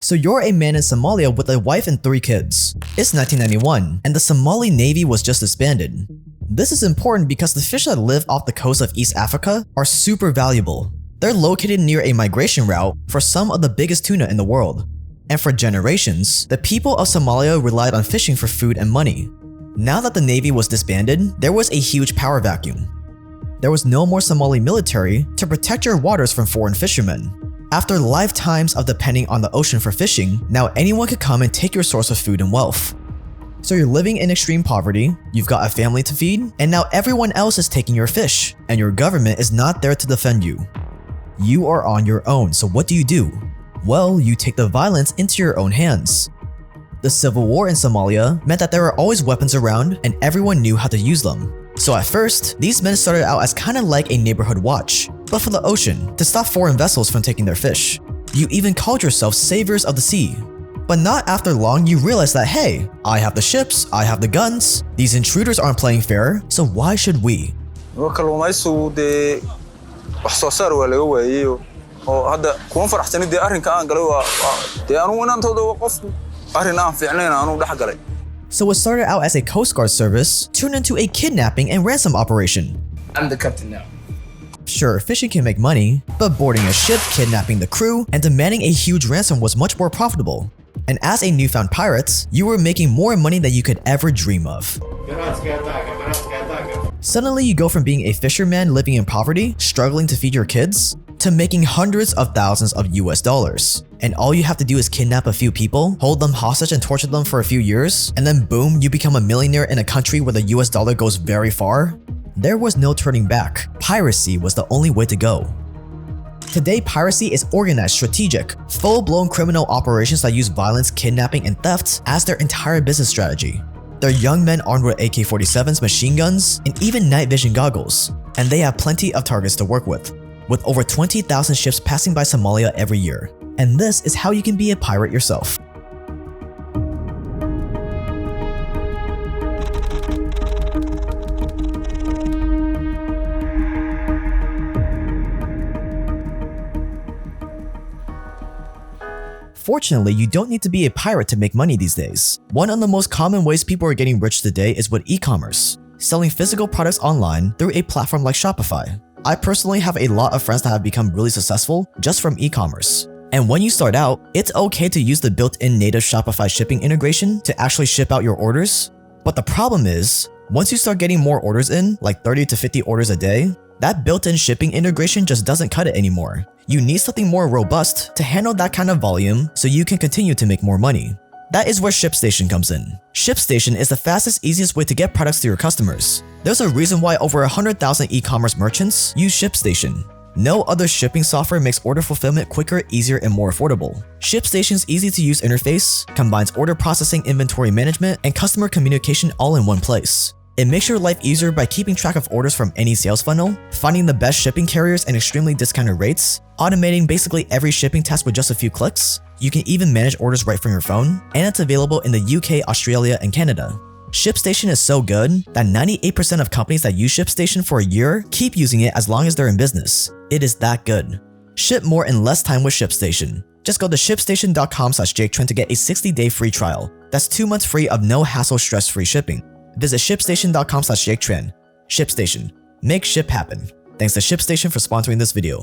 So you're a man in Somalia with a wife and 3 kids. It's 1991, and the Somali Navy was just disbanded. This is important because the fish that live off the coast of East Africa are super valuable. They're located near a migration route for some of the biggest tuna in the world. And for generations, the people of Somalia relied on fishing for food and money. Now that the Navy was disbanded, there was a huge power vacuum. There was no more Somali military to protect your waters from foreign fishermen. After lifetimes of depending on the ocean for fishing, now anyone could come and take your source of food and wealth. So you're living in extreme poverty, you've got a family to feed, and now everyone else is taking your fish, and your government is not there to defend you. You are on your own, so what do? Well, you take the violence into your own hands. The civil war in Somalia meant that there were always weapons around and everyone knew how to use them. So at first, these men started out as kinda like a neighborhood watch, but for the ocean, to stop foreign vessels from taking their fish. You even called yourself saviors of the sea. But not after long, you realize that hey, I have the ships, I have the guns, these intruders aren't playing fair, so why should we? So what started out as a Coast Guard service turned into a kidnapping and ransom operation. I'm the captain now. Sure, fishing can make money, but boarding a ship, kidnapping the crew, and demanding a huge ransom was much more profitable. And as a newfound pirate, you were making more money than you could ever dream of. Suddenly you go from being a fisherman living in poverty, struggling to feed your kids, to making hundreds of thousands of US dollars. And all you have to do is kidnap a few people, hold them hostage and torture them for a few years, and then boom, you become a millionaire in a country where the US dollar goes very far. There was no turning back. Piracy was the only way to go. Today, piracy is organized, strategic, full-blown criminal operations that use violence, kidnapping, and theft as their entire business strategy. They're young men armed with AK-47s, machine guns, and even night vision goggles, and they have plenty of targets to work with over 20,000 ships passing by Somalia every year. And this is how you can be a pirate yourself. Fortunately, you don't need to be a pirate to make money these days. One of the most common ways people are getting rich today is with e-commerce, selling physical products online through a platform like Shopify. I personally have a lot of friends that have become really successful just from e-commerce. And when you start out, it's okay to use the built-in native Shopify shipping integration to actually ship out your orders. But the problem is, once you start getting more orders in, like 30 to 50 orders a day, that built-in shipping integration just doesn't cut it anymore. You need something more robust to handle that kind of volume so you can continue to make more money. That is where ShipStation comes in. ShipStation is the fastest, easiest way to get products to your customers. There's a reason why over 100,000 e-commerce merchants use ShipStation. No other shipping software makes order fulfillment quicker, easier, and more affordable. ShipStation's easy-to-use interface combines order processing, inventory management, and customer communication all in one place. It makes your life easier by keeping track of orders from any sales funnel, finding the best shipping carriers and extremely discounted rates, automating basically every shipping task with just a few clicks. You can even manage orders right from your phone, and it's available in the UK, Australia, and Canada. ShipStation is so good that 98% of companies that use ShipStation for a year keep using it as long as they're in business. It is that good. Ship more in less time with ShipStation. Just go to shipstation.com/JakeTran to get a 60-day free trial. That's 2 months free of no hassle, stress-free shipping. Visit shipstation.com/JakeTran. ShipStation. Make ship happen. Thanks to ShipStation for sponsoring this video.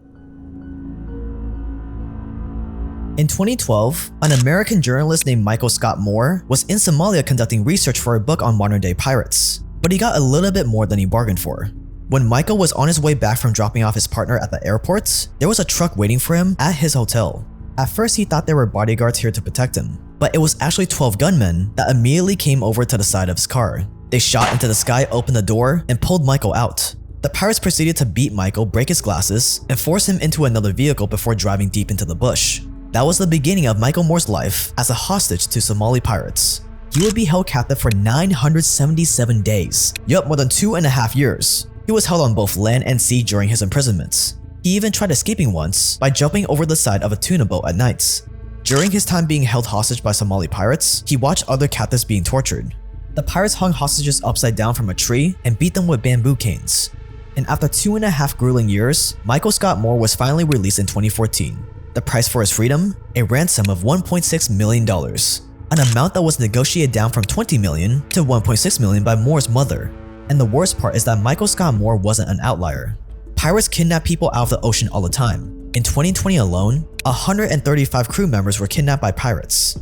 In 2012, an American journalist named Michael Scott Moore was in Somalia conducting research for a book on modern-day pirates, but he got a little bit more than he bargained for. When Michael was on his way back from dropping off his partner at the airport, there was a truck waiting for him at his hotel. At first, he thought there were bodyguards here to protect him, but it was actually 12 gunmen that immediately came over to the side of his car. They shot into the sky, opened the door, and pulled Michael out. The pirates proceeded to beat Michael, break his glasses, and force him into another vehicle before driving deep into the bush. That was the beginning of Michael Moore's life as a hostage to Somali pirates. He would be held captive for 977 days. Yup, more than 2.5 years. He was held on both land and sea during his imprisonments. He even tried escaping once by jumping over the side of a tuna boat at night. During his time being held hostage by Somali pirates, he watched other captives being tortured. The pirates hung hostages upside down from a tree and beat them with bamboo canes. And after 2.5 grueling years, Michael Scott Moore was finally released in 2014. The price for his freedom? A ransom of $1.6 million, an amount that was negotiated down from $20 million to $1.6 million by Moore's mother. And the worst part is that Michael Scott Moore wasn't an outlier. Pirates kidnap people out of the ocean all the time. In 2020 alone, 135 crew members were kidnapped by pirates.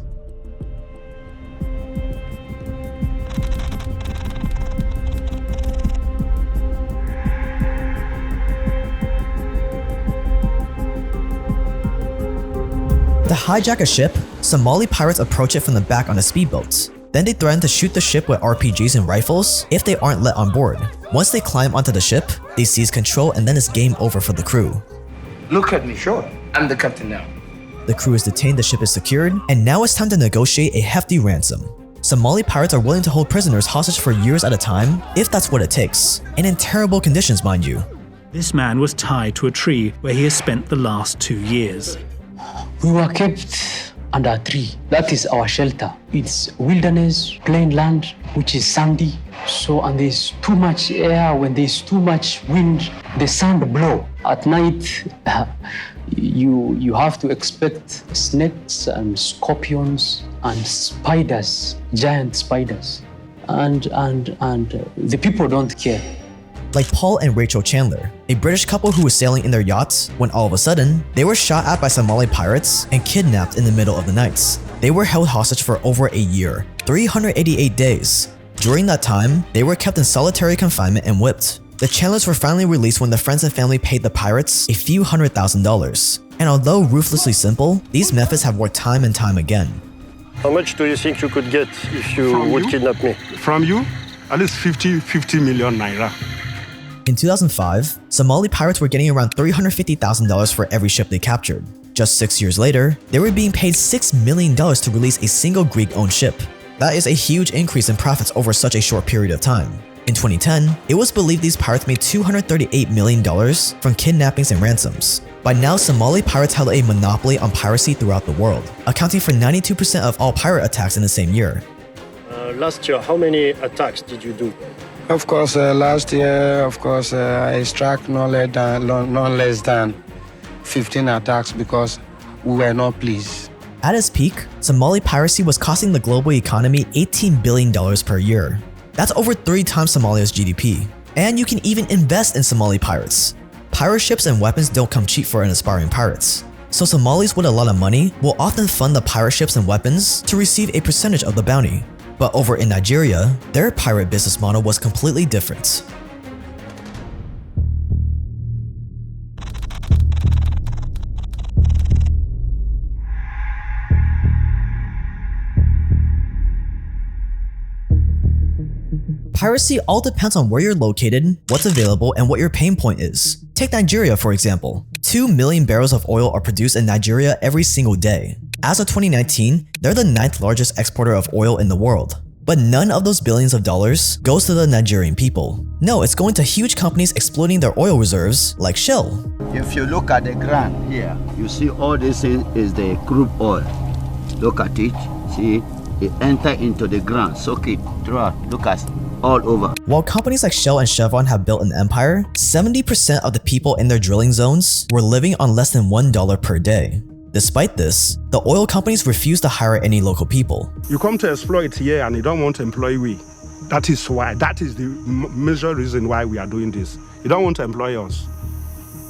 To hijack a ship, Somali pirates approach it from the back on a speedboat. Then they threaten to shoot the ship with RPGs and rifles if they aren't let on board. Once they climb onto the ship, they seize control and then it's game over for the crew. Look at me, sure. I'm the captain now. The crew is detained, the ship is secured, and now it's time to negotiate a hefty ransom. Somali pirates are willing to hold prisoners hostage for years at a time, if that's what it takes, and in terrible conditions, mind you. This man was tied to a tree where he has spent the last 2 years. We were kept under a tree. That is our shelter. It's wilderness, plain land, which is sandy. And there's too much air. When there's too much wind, the sand blow. At night, you have to expect snakes and scorpions and spiders, giant spiders. And the people don't care. Like Paul and Rachel Chandler, a British couple who was sailing in their yachts when all of a sudden, they were shot at by Somali pirates and kidnapped in the middle of the night. They were held hostage for over a year, 388 days. During that time, they were kept in solitary confinement and whipped. The Chandlers were finally released when the friends and family paid the pirates a few $100,000. And although ruthlessly simple, these methods have worked time and time again. How much do you think you could get if you would kidnap me? From you? At least 50 million naira. In 2005, Somali pirates were getting around $350,000 for every ship they captured. Just 6 years later, they were being paid $6 million to release a single Greek-owned ship. That is a huge increase in profits over such a short period of time. In 2010, it was believed these pirates made $238 million from kidnappings and ransoms. By now, Somali pirates held a monopoly on piracy throughout the world, accounting for 92% of all pirate attacks in the same year. Last year, how many attacks did you do? Of course, last year, I struck no less than 15 attacks because we were not pleased. At its peak, Somali piracy was costing the global economy $18 billion per year. That's over 3 times Somalia's GDP. And you can even invest in Somali pirates. Pirate ships and weapons don't come cheap for an aspiring pirates. So Somalis with a lot of money will often fund the pirate ships and weapons to receive a percentage of the bounty. But over in Nigeria, their pirate business model was completely different. Piracy all depends on where you're located, what's available, and what your pain point is. Take Nigeria for example. 2 million barrels of oil are produced in Nigeria every single day. As of 2019, they're the 9th largest exporter of oil in the world. But none of those billions of dollars goes to the Nigerian people. No, it's going to huge companies exploiting their oil reserves like Shell. If you look at the ground here, you see all this is the crude oil. Look at it, see, it enter into the ground, soak it, draw, look at all over. While companies like Shell and Chevron have built an empire, 70% of the people in their drilling zones were living on less than $1 per day. Despite this, the oil companies refuse to hire any local people. You come to exploit here and you don't want to employ we. That is the major reason why we are doing this. You don't want to employ us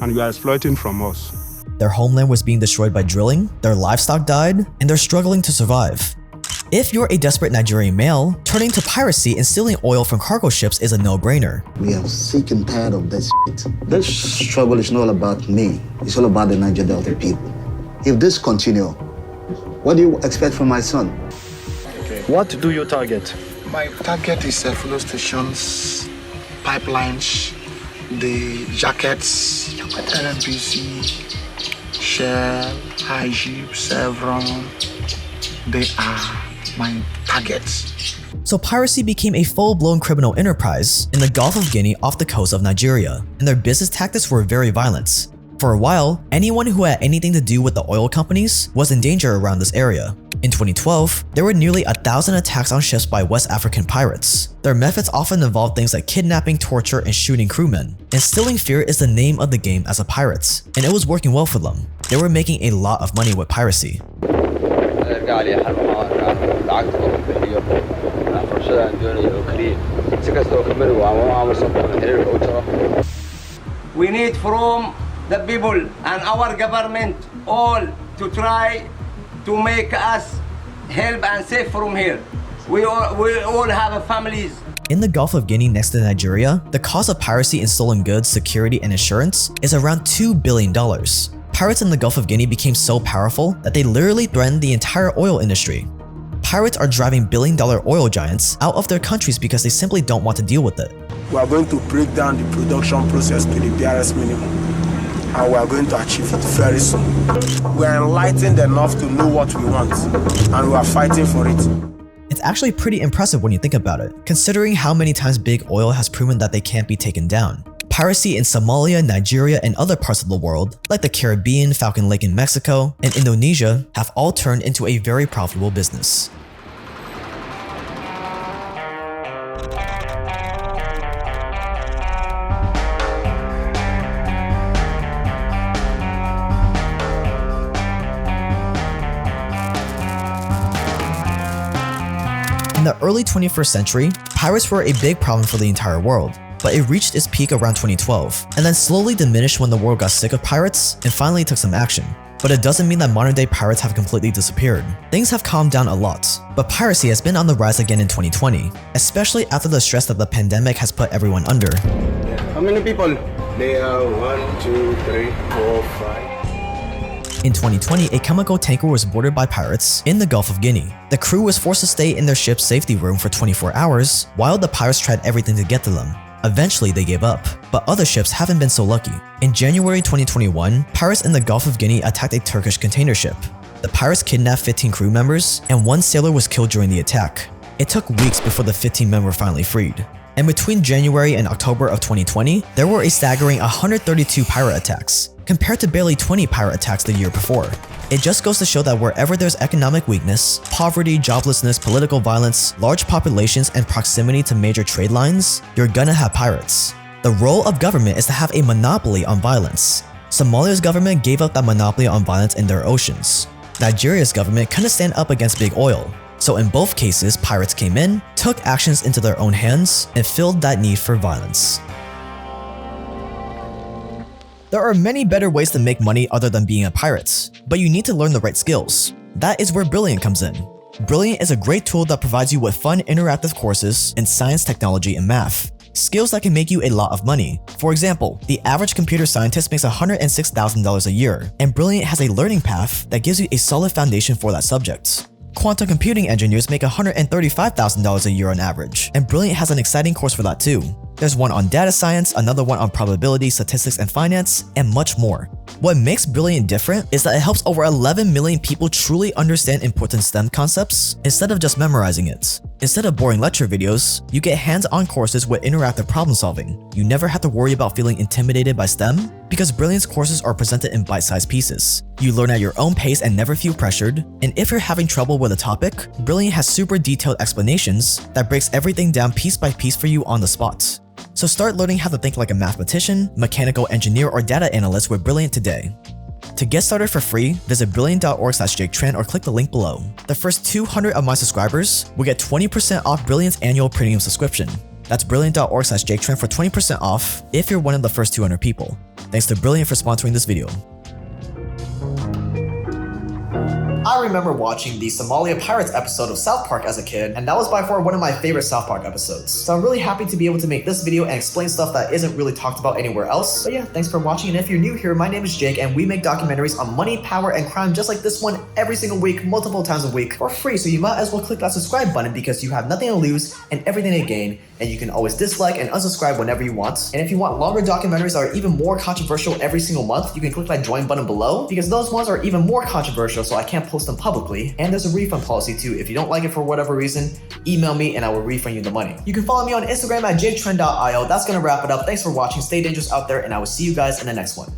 and you are exploiting from us. Their homeland was being destroyed by drilling, their livestock died, and they're struggling to survive. If you're a desperate Nigerian male, turning to piracy and stealing oil from cargo ships is a no-brainer. We are sick and tired of this shit. This struggle is not about me. It's all about the Niger Delta people. If this continue, what do you expect from my son? Okay. What do you target? My target is fuel stations, pipelines, the jackets, NNPC, Shell, IG, Chevron. They are my targets. So piracy became a full-blown criminal enterprise in the Gulf of Guinea off the coast of Nigeria, and their business tactics were very violent. For a while, anyone who had anything to do with the oil companies was in danger around this area. In 2012, there were nearly 1,000 attacks on ships by West African pirates. Their methods often involved things like kidnapping, torture, and shooting crewmen. Instilling fear is the name of the game as a pirate, and it was working well for them. They were making a lot of money with piracy. We need from the people and our government all to try to make us help and safe from here. We all have families. In the Gulf of Guinea next to Nigeria, the cost of piracy in stolen goods, security, and insurance is around $2 billion. Pirates in the Gulf of Guinea became so powerful that they literally threatened the entire oil industry. Pirates are driving billion-dollar oil giants out of their countries because they simply don't want to deal with it. We are going to break down the production process to the barest minimum, and we are going to achieve it very soon. We are enlightened enough to know what we want, and we are fighting for it. It's actually pretty impressive when you think about it, considering how many times big oil has proven that they can't be taken down. Piracy in Somalia, Nigeria, and other parts of the world, like the Caribbean, Falcon Lake in Mexico, and Indonesia, have all turned into a very profitable business. In the early 21st century, pirates were a big problem for the entire world, but it reached its peak around 2012, and then slowly diminished when the world got sick of pirates and finally took some action. But it doesn't mean that modern-day pirates have completely disappeared. Things have calmed down a lot, but piracy has been on the rise again in 2020, especially after the stress that the pandemic has put everyone under. How many people? They are 1, 2, 3, 4, 5. In 2020, a chemical tanker was boarded by pirates in the Gulf of Guinea. The crew was forced to stay in their ship's safety room for 24 hours while the pirates tried everything to get to them. Eventually, they gave up, but other ships haven't been so lucky. In January 2021, pirates in the Gulf of Guinea attacked a Turkish container ship. The pirates kidnapped 15 crew members, and one sailor was killed during the attack. It took weeks before the 15 men were finally freed. And between January and October of 2020, there were a staggering 132 pirate attacks, compared to barely 20 pirate attacks the year before. It just goes to show that wherever there's economic weakness, poverty, joblessness, political violence, large populations, and proximity to major trade lines, you're gonna have pirates. The role of government is to have a monopoly on violence. Somalia's government gave up that monopoly on violence in their oceans. Nigeria's government couldn't stand up against big oil. So in both cases, pirates came in, took actions into their own hands, and filled that need for violence. There are many better ways to make money other than being a pirate, but you need to learn the right skills. That is where Brilliant comes in. Brilliant is a great tool that provides you with fun, interactive courses in science, technology, and math. Skills that can make you a lot of money. For example, the average computer scientist makes $106,000 a year, and Brilliant has a learning path that gives you a solid foundation for that subject. Quantum computing engineers make $135,000 a year on average, and Brilliant has an exciting course for that too. There's one on data science, another one on probability, statistics, and finance, and much more. What makes Brilliant different is that it helps over 11 million people truly understand important STEM concepts instead of just memorizing it. Instead of boring lecture videos, you get hands-on courses with interactive problem solving. You never have to worry about feeling intimidated by STEM because Brilliant's courses are presented in bite-sized pieces. You learn at your own pace and never feel pressured, and if you're having trouble with a topic, Brilliant has super detailed explanations that breaks everything down piece by piece for you on the spot. So start learning how to think like a mathematician, mechanical engineer, or data analyst with Brilliant today. To get started for free, visit brilliant.org/JakeTran or click the link below. The first 200 of my subscribers will get 20% off Brilliant's annual premium subscription. That's brilliant.org/JakeTran for 20% off if you're one of the first 200 people. Thanks to Brilliant for sponsoring this video. I remember watching the Somalia Pirates episode of South Park as a kid, and that was by far one of my favorite South Park episodes. So I'm really happy to be able to make this video and explain stuff that isn't really talked about anywhere else. But yeah, thanks for watching, and if you're new here, my name is Jake, and we make documentaries on money, power, and crime just like this one every single week, multiple times a week, for free, so you might as well click that subscribe button because you have nothing to lose and everything to gain, and you can always dislike and unsubscribe whenever you want. And if you want longer documentaries that are even more controversial every single month, you can click that join button below because those ones are even more controversial, so I can't post them publicly. And there's a refund policy too. If you don't like it for whatever reason, email me and I will refund you the money. You can follow me on Instagram at jaketran.io. That's gonna wrap it up. Thanks for watching. Stay dangerous out there, and I will see you guys in the next one.